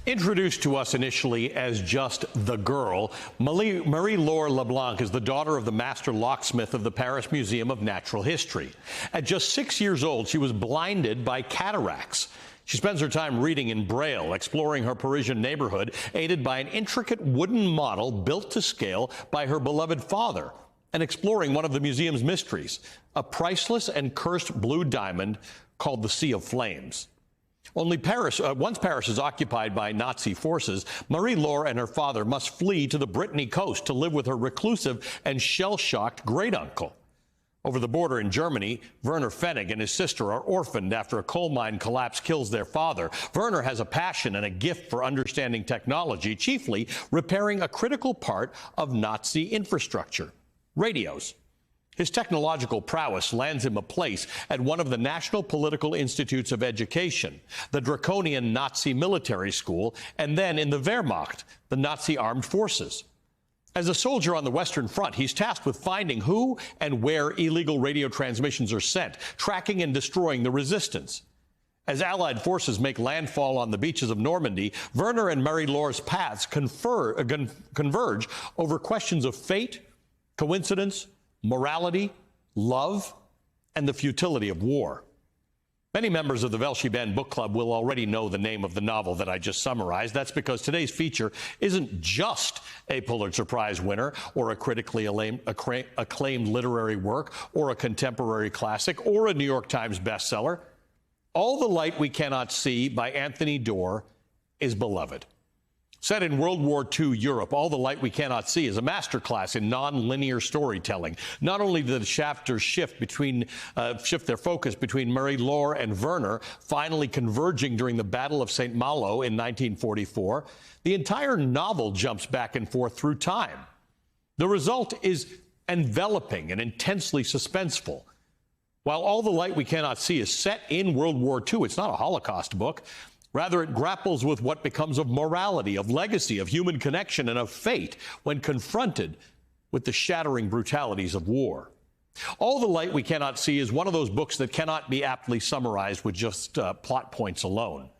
Introduced to us initially as just the girl, Marie-Laure Leblanc is the daughter of the master locksmith of the Paris Museum of Natural History. At just 6 years old, she was blinded by cataracts. She spends her time reading in Braille, exploring her Parisian neighborhood, aided by an intricate wooden model built to scale by her beloved father, and exploring one of the museum's mysteries, a priceless and cursed blue diamond called the Sea of Flames. Once Paris is occupied by Nazi forces, Marie-Laure and her father must flee to the Brittany coast to live with her reclusive and shell-shocked great-uncle. Over the border in Germany, Werner Pfennig and his sister are orphaned after a coal mine collapse kills their father. Werner has a passion and a gift for understanding technology, chiefly repairing a critical part of Nazi infrastructure: radios. His technological prowess lands him a place at one of the National Political Institutes of Education, the draconian Nazi military school, and then in the Wehrmacht, the Nazi armed forces. As a soldier on the Western Front, he's tasked with finding who and where illegal radio transmissions are sent, tracking and destroying the resistance. As Allied forces make landfall on the beaches of Normandy, Werner and Marie-Laure's paths converge over questions of fate, coincidence, morality, love, and the futility of war. Many members of the Velshi Band Book Club will already know the name of the novel that I just summarized. That's because today's feature isn't just a Pulitzer Prize winner or a critically acclaimed literary work or a contemporary classic or a New York Times bestseller. All the Light We Cannot See by Anthony Doerr is beloved. Set in World War II Europe, All the Light We Cannot See is a masterclass in non-linear storytelling. Not only did the chapters shift their focus between Marie-Laure and Werner, finally converging during the Battle of St. Malo in 1944, the entire novel jumps back and forth through time. The result is enveloping and intensely suspenseful. While All the Light We Cannot See is set in World War II, it's not a Holocaust book. Rather, it grapples with what becomes of morality, of legacy, of human connection, and of fate when confronted with the shattering brutalities of war. All the Light We Cannot See is one of those books that cannot be aptly summarized with just plot points alone.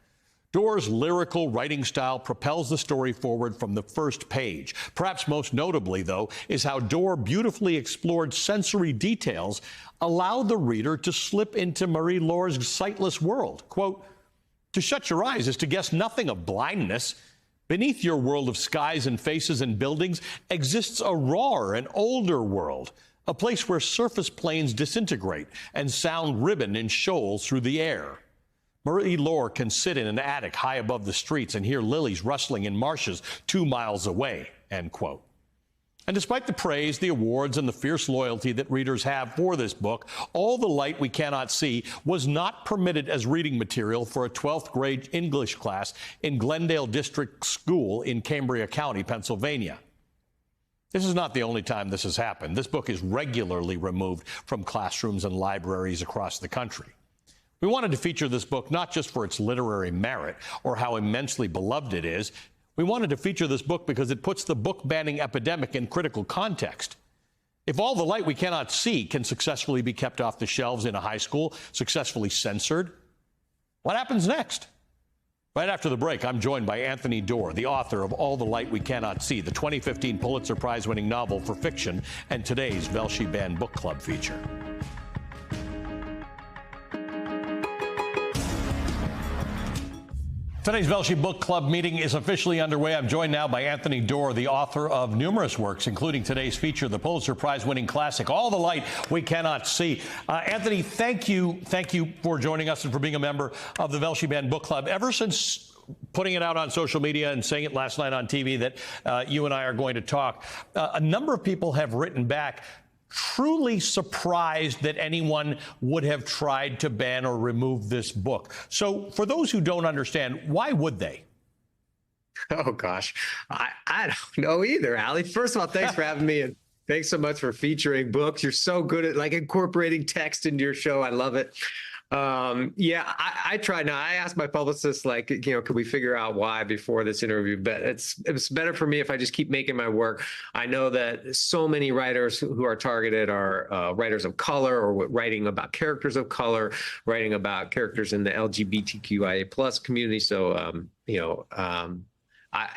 Doerr's lyrical writing style propels the story forward from the first page. Perhaps most notably, though, is how Doerr beautifully explored sensory details allowed the reader to slip into Marie-Laure's sightless world. Quote, "To shut your eyes is to guess nothing of blindness. Beneath your world of skies and faces and buildings exists a rawer and older world, a place where surface planes disintegrate and sound ribbon in shoals through the air. Marie-Laure can sit in an attic high above the streets and hear lilies rustling in marshes 2 miles away," end quote. And despite the praise, the awards, and the fierce loyalty that readers have for this book, All the Light We Cannot See was not permitted as reading material for a 12th grade English class in Glendale District School in Cambria County, Pennsylvania. This is not the only time this has happened. This book is regularly removed from classrooms and libraries across the country. We wanted to feature this book not just for its literary merit or how immensely beloved it is. We wanted to feature this book because it puts the book banning epidemic in critical context. If All the Light We Cannot See can successfully be kept off the shelves in a high school, successfully censored, what happens next? Right after the break, I'm joined by Anthony Doerr, the author of All the Light We Cannot See, the 2015 Pulitzer Prize-winning novel for fiction, and today's Velshi Band Book Club feature. Today's Velshi Book Club meeting is officially underway. I'm joined now by Anthony Doerr, the author of numerous works, including today's feature, the Pulitzer Prize-winning classic, All the Light We Cannot See. Anthony, thank you for joining us and for being a member of the Velshi Band Book Club. Ever since putting it out on social media and saying it last night on TV that you and I are going to talk, a number of people have written back truly surprised that anyone would have tried to ban or remove this book. So for those who don't understand, why would they? Oh, gosh. I don't know either, Ali. First of all, thanks for having me. And thanks so much for featuring books. You're so good at incorporating text into your show. I love it. Yeah, I tried. Now I asked my publicist, like, could we figure out why before this interview? But it's better for me if I just keep making my work. I know that so many writers who are targeted are writers of color, or writing about characters of color, writing about characters in the LGBTQIA plus community. So,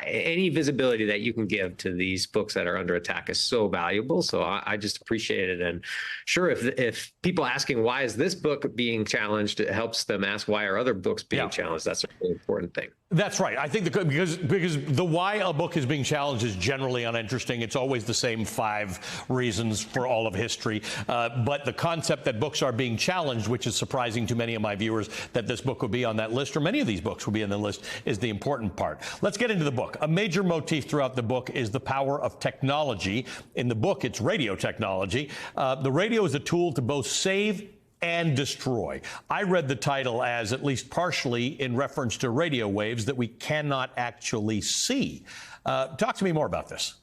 any visibility that you can give to these books that are under attack is so valuable. So I just appreciate it. And sure, if people asking why is this book being challenged, it helps them ask why are other books being challenged. That's a really important thing. That's right. I think because the why a book is being challenged is generally uninteresting. It's always the same 5 reasons for all of history. But the concept that books are being challenged, which is surprising to many of my viewers that this book would be on that list, or many of these books will be on the list, is the important part. Let's get into the book. A major motif throughout the book is the power of technology. In the book, it's radio technology. The radio is a tool to both save and destroy. I read the title as at least partially in reference to radio waves that we cannot actually see. Talk to me more about this.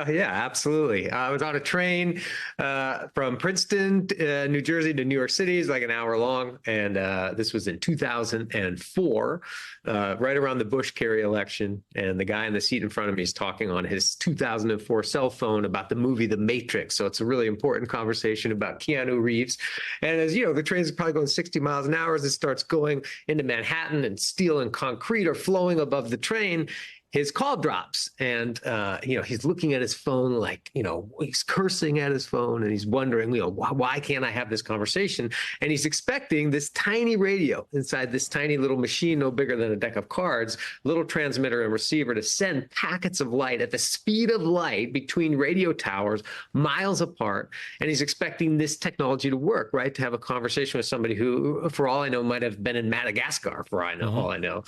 Yeah, absolutely. I was on a train from Princeton, New Jersey to New York City. It's like an hour long. And this was in 2004, right around the Bush-Kerry election. And the guy in the seat in front of me is talking on his 2004 cell phone about the movie The Matrix. So it's a really important conversation about Keanu Reeves. And as you know, the train is probably going 60 miles an hour as it starts going into Manhattan, and steel and concrete are flowing above the train. His call drops, and he's looking at his phone, like, he's cursing at his phone, and he's wondering, why can't I have this conversation? And he's expecting this tiny radio inside this tiny little machine, no bigger than a deck of cards, little transmitter and receiver, to send packets of light at the speed of light between radio towers miles apart. And he's expecting this technology to work, right? To have a conversation with somebody who, for all I know, might have been in Madagascar, for all I know.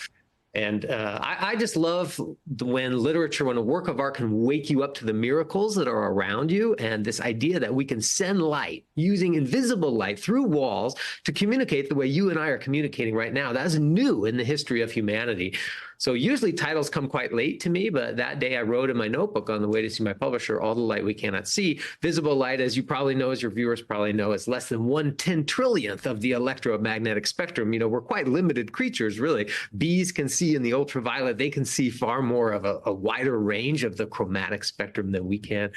And I just love when literature, when a work of art can wake you up to the miracles that are around you, and this idea that we can send light using invisible light through walls to communicate the way you and I are communicating right now. That is new in the history of humanity. So usually titles come quite late to me, but that day I wrote in my notebook on the way to see my publisher, All the Light We Cannot See. Visible light, as you probably know, as your viewers probably know, is less than 1/10 trillionth of the electromagnetic spectrum. We're quite limited creatures, really. Bees can see in the ultraviolet. They can see far more of a wider range of the chromatic spectrum than we can.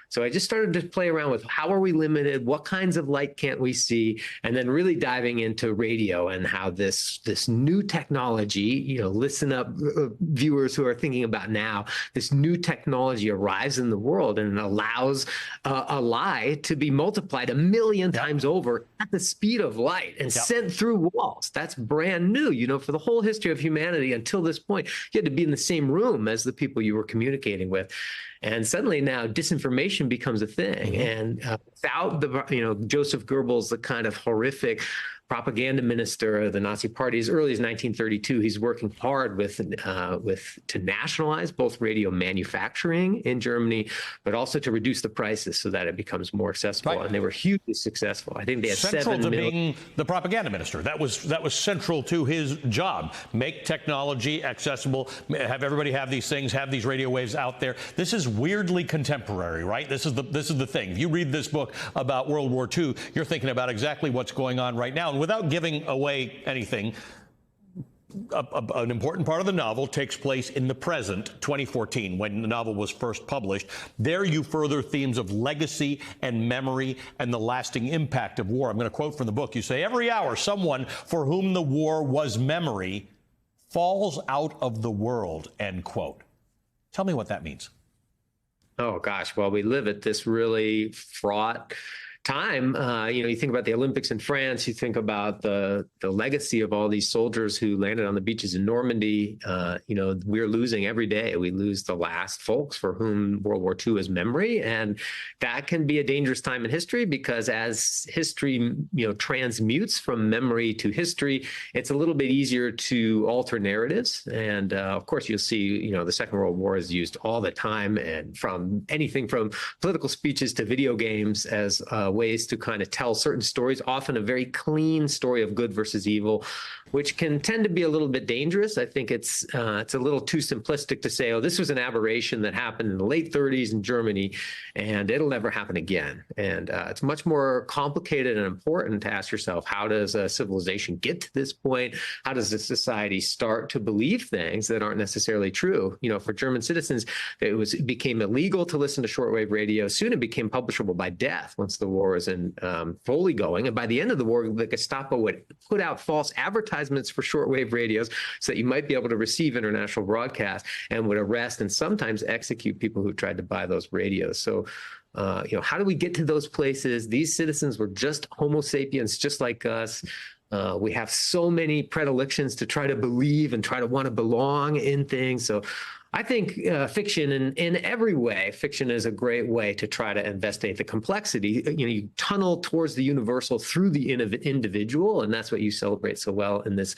So I just started to play around with how are we limited? What kinds of light can't we see? And then really diving into radio and how this new technology, listen up, viewers who are thinking about now, this new technology arrives in the world and allows a lie to be multiplied 1 million times over at the speed of light and sent through walls. That's brand new. For the whole history of humanity until this point, you had to be in the same room as the people you were communicating with. And suddenly now disinformation becomes a thing. And without Joseph Goebbels, the kind of horrific propaganda minister of the Nazi Party, as early as 1932, he's working hard to nationalize both radio manufacturing in Germany, but also to reduce the prices so that it becomes more accessible. Right. And they were hugely successful. I think they had central to being the propaganda minister. That was central to his job. Make technology accessible, have everybody have these things, have these radio waves out there. This is weirdly contemporary, right? This is the thing. If you read this book about World War II, you're thinking about exactly what's going on right now. And without giving away anything, an important part of the novel takes place in the present, 2014, when the novel was first published. There you further themes of legacy and memory and the lasting impact of war. I'm going to quote from the book. You say, every hour, someone for whom the war was memory falls out of the world, end quote. Tell me what that means. Oh, gosh. Well, we live at this really fraught time. You think about the Olympics in France, you think about the legacy of all these soldiers who landed on the beaches in Normandy. We're losing every day. We lose the last folks for whom World War II is memory. And that can be a dangerous time in history, because as history, transmutes from memory to history, it's a little bit easier to alter narratives. And of course, you'll see, the Second World War is used all the time, and from anything from political speeches to video games as ways to kind of tell certain stories, often a very clean story of good versus evil, which can tend to be a little bit dangerous. I think it's a little too simplistic to say, oh, this was an aberration that happened in the late 30s in Germany, and it'll never happen again. And it's much more complicated and important to ask yourself, how does a civilization get to this point? How does a society start to believe things that aren't necessarily true? You know, for German citizens, it became illegal to listen to shortwave radio. Soon it became publishable by death once the war was fully going. And by the end of the war, the Gestapo would put out false advertisements for shortwave radios so that you might be able to receive international broadcasts, and would arrest and sometimes execute people who tried to buy those radios. So, how do we get to those places? These citizens were just Homo sapiens, just like us. We have so many predilections to try to believe and try to want to belong in things. So I think fiction, in every way, fiction is a great way to try to investigate the complexity. You tunnel towards the universal through the individual, and that's what you celebrate so well in this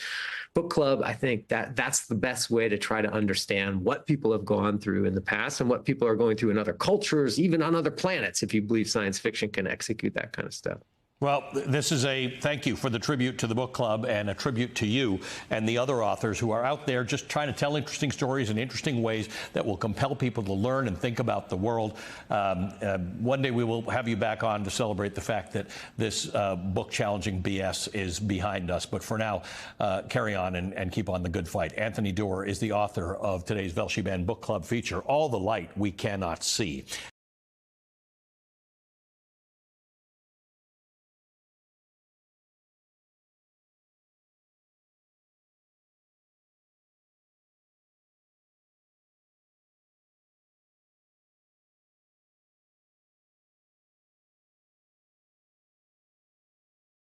book club. I think that's the best way to try to understand what people have gone through in the past and what people are going through in other cultures, even on other planets, if you believe science fiction can execute that kind of stuff. Well, this is a thank you for the tribute to the book club, and a tribute to you and the other authors who are out there just trying to tell interesting stories in interesting ways that will compel people to learn and think about the world. One day we will have you back on to celebrate the fact that this book challenging BS is behind us. But for now, carry on and keep on the good fight. Anthony Doerr is the author of today's Welsh Band Book Club feature, All the Light We Cannot See.